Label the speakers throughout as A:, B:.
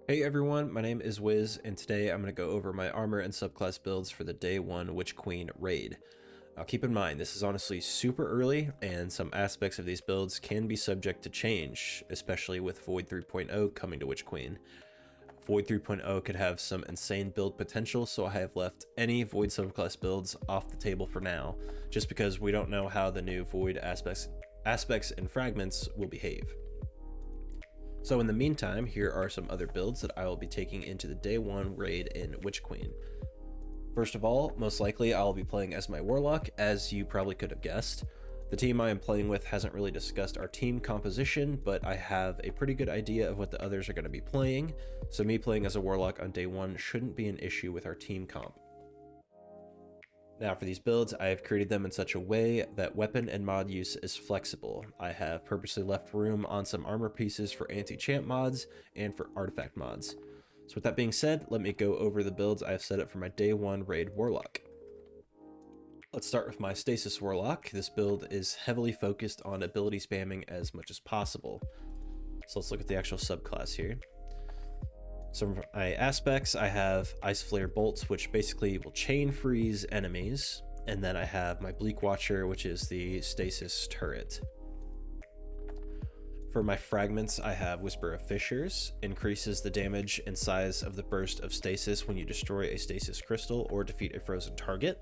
A: Hey everyone, my name is Wiz, and today I'm going to go over my armor and subclass builds for the Day 1 Witch Queen raid. Now keep in mind, this is honestly super early, and some aspects of these builds can be subject to change, especially with Void 3.0 coming to Witch Queen. Void 3.0 could have some insane build potential, so I have left any Void subclass builds off the table for now, just because we don't know how the new Void aspects and fragments will behave. So in the meantime, here are some other builds that I will be taking into the Day 1 raid in Witch Queen. First of all, most likely I'll be playing as my Warlock, as you probably could have guessed. The team I am playing with hasn't really discussed our team composition, but I have a pretty good idea of what the others are going to be playing, so me playing as a Warlock on Day 1 shouldn't be an issue with our team comp. Now for these builds, I have created them in such a way that weapon and mod use is flexible. I have purposely left room on some armor pieces for anti-champ mods and for artifact mods. So with that being said, let me go over the builds I have set up for my Day 1 raid Warlock. Let's start with my Stasis Warlock. This build is heavily focused on ability spamming as much as possible. So let's look at the actual subclass here. So for my aspects, I have Ice Flare Bolts, which basically will chain freeze enemies. And then I have my Bleak Watcher, which is the Stasis Turret. For my fragments, I have Whisper of Fissures, increases the damage and size of the burst of stasis when you destroy a stasis crystal or defeat a frozen target.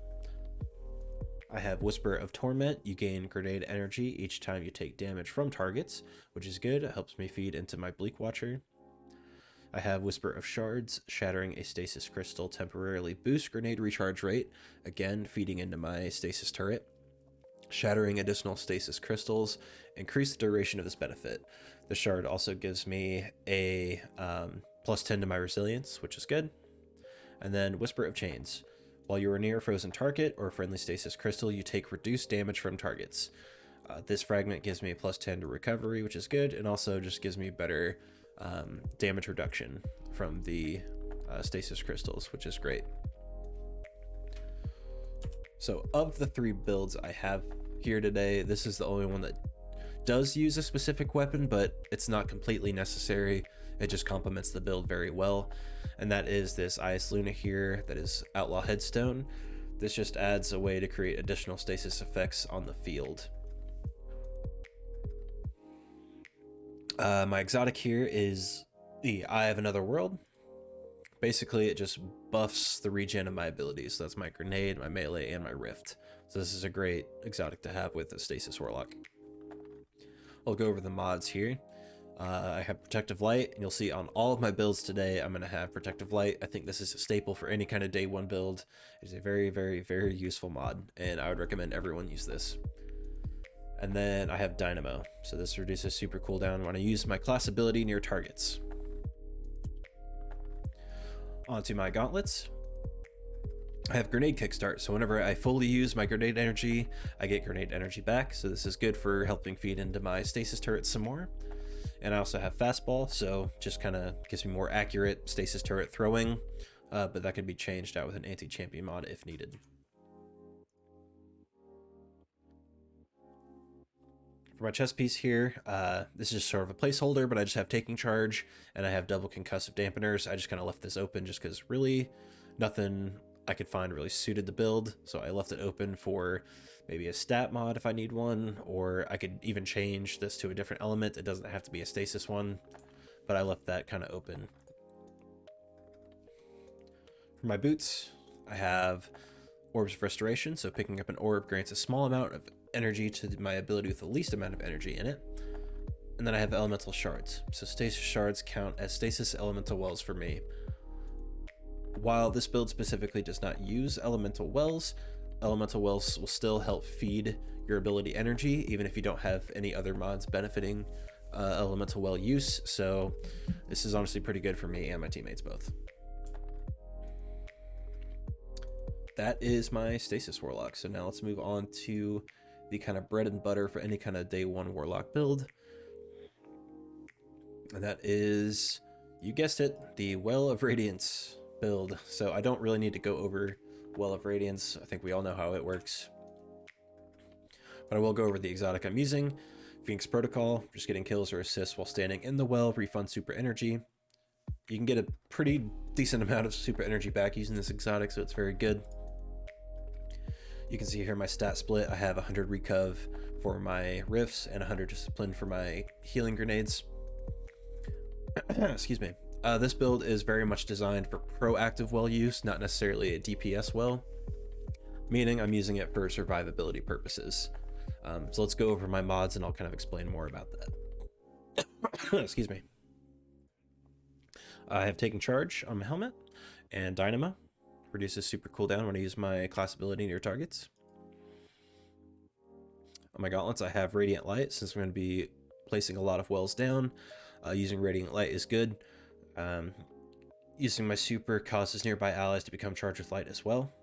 A: I have Whisper of Torment, you gain grenade energy each time you take damage from targets, which is good, it helps me feed into my Bleak Watcher. I have Whisper of Shards, shattering a stasis crystal temporarily boosts grenade recharge rate, again feeding into my stasis turret. Shattering additional stasis crystals, increase the duration of this benefit. The shard also gives me a plus 10 to my resilience, which is good. And then Whisper of Chains. While you are near a frozen target or a friendly stasis crystal, you take reduced damage from targets. This fragment gives me a plus 10 to recovery, which is good, and also just gives me better damage reduction from the stasis crystals, which is great. So of the three builds I have here today, this is the only one that does use a specific weapon, but it's not completely necessary. It just complements the build very well, and that is this Ice Luna here that is Outlaw Headstone. This just adds a way to create additional stasis effects on the field. My exotic here is the Eye of Another World. Basically, it just buffs the regen of my abilities. So that's my grenade, my melee, and my rift. So this is a great exotic to have with a Stasis Warlock. I'll go over the mods here. I have Protective Light, and you'll see on all of my builds today, I'm going to have Protective Light. I think this is a staple for any kind of Day 1 build. It's a very, very, very useful mod, and I would recommend everyone use this. And then I have Dynamo, so this reduces super cooldown when I use my class ability near targets. Onto my gauntlets. I have Grenade Kickstart, so whenever I fully use my grenade energy, I get grenade energy back, so this is good for helping feed into my stasis turret some more. And I also have Fastball, so just kind of gives me more accurate stasis turret throwing, but that could be changed out with an anti-champion mod if needed. For my chest piece here, this is sort of a placeholder, but I just have Taking Charge, and I have double concussive dampeners. I just kind of left this open just because really nothing I could find really suited the build, so I left it open for maybe a stat mod if I need one, or I could even change this to a different element. It doesn't have to be a stasis one, but I left that kind of open. For my boots, I have Orbs of Restoration, so picking up an orb grants a small amount of energy to my ability with the least amount of energy in it. And then I have Elemental Shards, so Stasis Shards count as Stasis Elemental Wells for me. While this build specifically does not use Elemental Wells will still help feed your ability energy, even if you don't have any other mods benefiting Elemental Well use, so this is honestly pretty good for me and my teammates both. That is my Stasis Warlock, so now let's move on to the kind of bread and butter for any kind of Day 1 Warlock build. And that is, you guessed it, the Well of Radiance build. So I don't really need to go over Well of Radiance. I think we all know how it works. But I will go over the exotic I'm using. Phoenix Protocol, just getting kills or assists while standing in the well, refund super energy. You can get a pretty decent amount of super energy back using this exotic, so it's very good. You can see here my stat split. I have 100 recov for my rifts and 100 discipline for my healing grenades. Excuse me. This build is very much designed for proactive well use, not necessarily a DPS well, meaning I'm using it for survivability purposes. So let's go over my mods and I'll kind of explain more about that. Excuse me. I have Taking Charge on my helmet, and Dynamo reduces super cooldown when I use my class ability near targets. On my gauntlets, I have Radiant Light, since I'm going to be placing a lot of wells down. Using Radiant Light is good. Using my super causes nearby allies to become charged with light as well.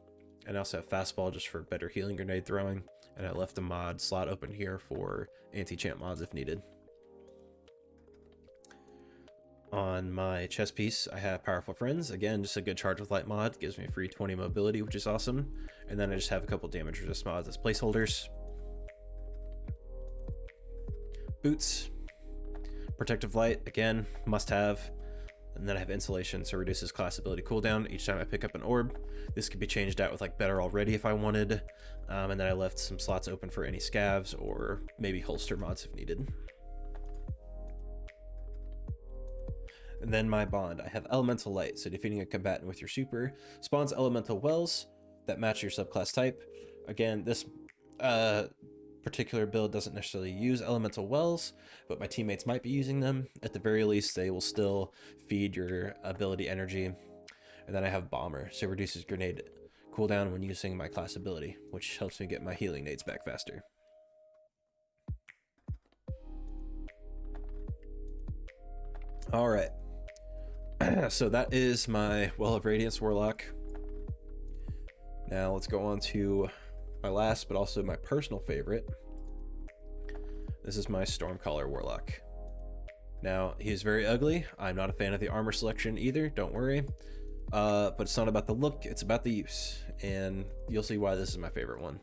A: And I also have Fastball just for better healing grenade throwing. And I left the mod slot open here for anti-champ mods if needed. On my chest piece, I have Powerful Friends. Again, just a good charge with light mod. Gives me a free 20 mobility, which is awesome. And then I just have a couple damage resist mods as placeholders. Boots. Protective Light, again, must have. And then I have Insulation, so reduces class ability cooldown each time I pick up an orb. This could be changed out with like Better Already if I wanted. And then I left some slots open for any scavs or maybe holster mods if needed. And then my bond, I have Elemental Light, so defeating a combatant with your super spawns elemental wells that match your subclass type. Again, this particular build doesn't necessarily use elemental wells, but my teammates might be using them. At the very least, they will still feed your ability energy. And then I have Bomber, so it reduces grenade cooldown when using my class ability, which helps me get my healing nades back faster. All right. So that is my Well of Radiance Warlock. Now let's go on to my last, but also my personal favorite. This is my Stormcaller Warlock. Now, he's very ugly. I'm not a fan of the armor selection either, don't worry. But it's not about the look, it's about the use. And you'll see why this is my favorite one.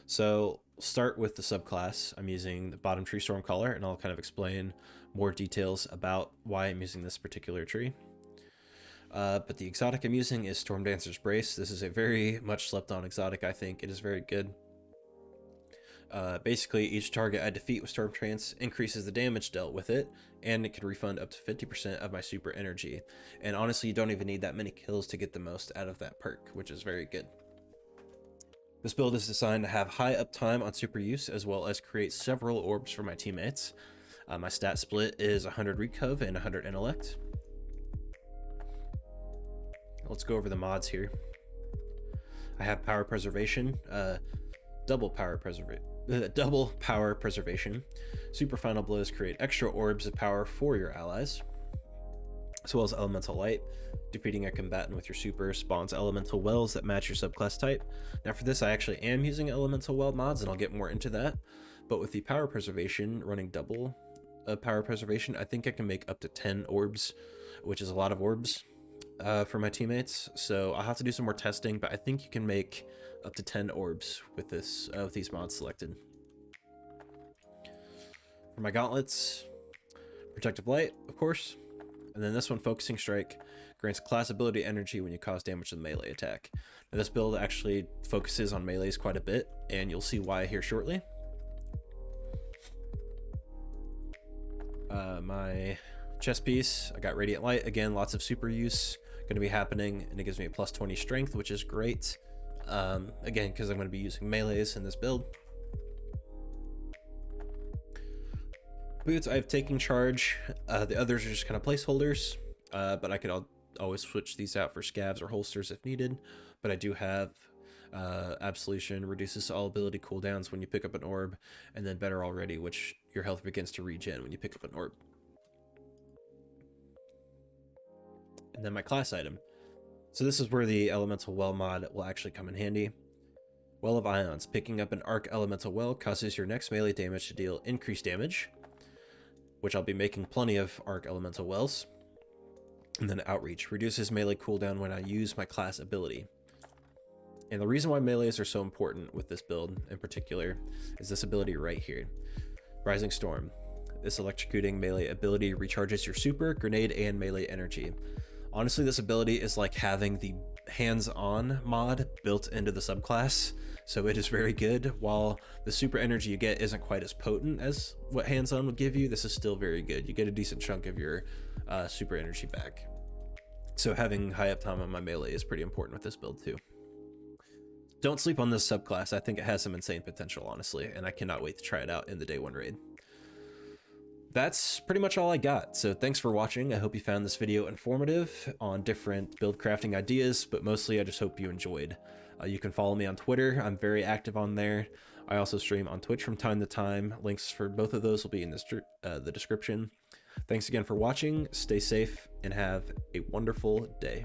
A: So, start with the subclass. I'm using the bottom tree Stormcaller, and I'll kind of explain more details about why I'm using this particular tree. But the exotic I'm using is Stormdancer's Brace. This is a very much slept on exotic, I think. It is very good. Basically, each target I defeat with Storm Trance increases the damage dealt with it, and it can refund up to 50% of my super energy. And honestly, you don't even need that many kills to get the most out of that perk, which is very good. This build is designed to have high uptime on super use, as well as create several orbs for my teammates. My stat split is 100 Recov and 100 Intellect. Let's go over the mods here. I have Power Preservation, double power preservation. Super Final Blows create extra orbs of power for your allies, as well as Elemental Light. Defeating a combatant with your super spawns elemental wells that match your subclass type. Now for this, I actually am using elemental well mods, and I'll get more into that. But with the Power Preservation, running double Power Preservation, I think I can make up to 10 orbs, which is a lot of orbs for my teammates. So I'll have to do some more testing, but I think you can make up to 10 orbs with this with these mods selected. For my gauntlets, Protective Light, of course. And then this one, Focusing Strike, grants class ability energy when you cause damage to the melee attack. Now this build actually focuses on melees quite a bit, and you'll see why here shortly. My chest piece, I got Radiant Light. Again, lots of super use going to be happening, and it gives me a plus 20 strength, which is great. Again, because I'm going to be using melees in this build. Boots, I have Taking Charge. The others are just kind of placeholders, but I could always switch these out for scavs or holsters if needed. But I do have Absolution, reduces all ability cooldowns when you pick up an orb, and then Better Already, which your health begins to regen when you pick up an orb. And then my class item. So this is where the Elemental Well mod will actually come in handy. Well of Ions. Picking up an Arc Elemental Well causes your next melee damage to deal increased damage, which I'll be making plenty of Arc Elemental Wells. And then Outreach. Reduces melee cooldown when I use my class ability. And the reason why melees are so important with this build in particular is this ability right here. Rising Storm. This electrocuting melee ability recharges your super, grenade, and melee energy. Honestly, this ability is like having the hands-on mod built into the subclass, so it is very good. While the super energy you get isn't quite as potent as what hands-on would give you, this is still very good. You get a decent chunk of your super energy back. So having high uptime on my melee is pretty important with this build too. Don't sleep on this subclass. I think it has some insane potential, honestly, and I cannot wait to try it out in the day 1 raid. That's pretty much all I got, so thanks for watching. I hope you found this video informative on different build crafting ideas, but mostly I just hope you enjoyed. You can follow me on Twitter. I'm very active on there. I also stream on Twitch from time to time. Links for both of those will be in the description. Thanks again for watching. Stay safe and have a wonderful day.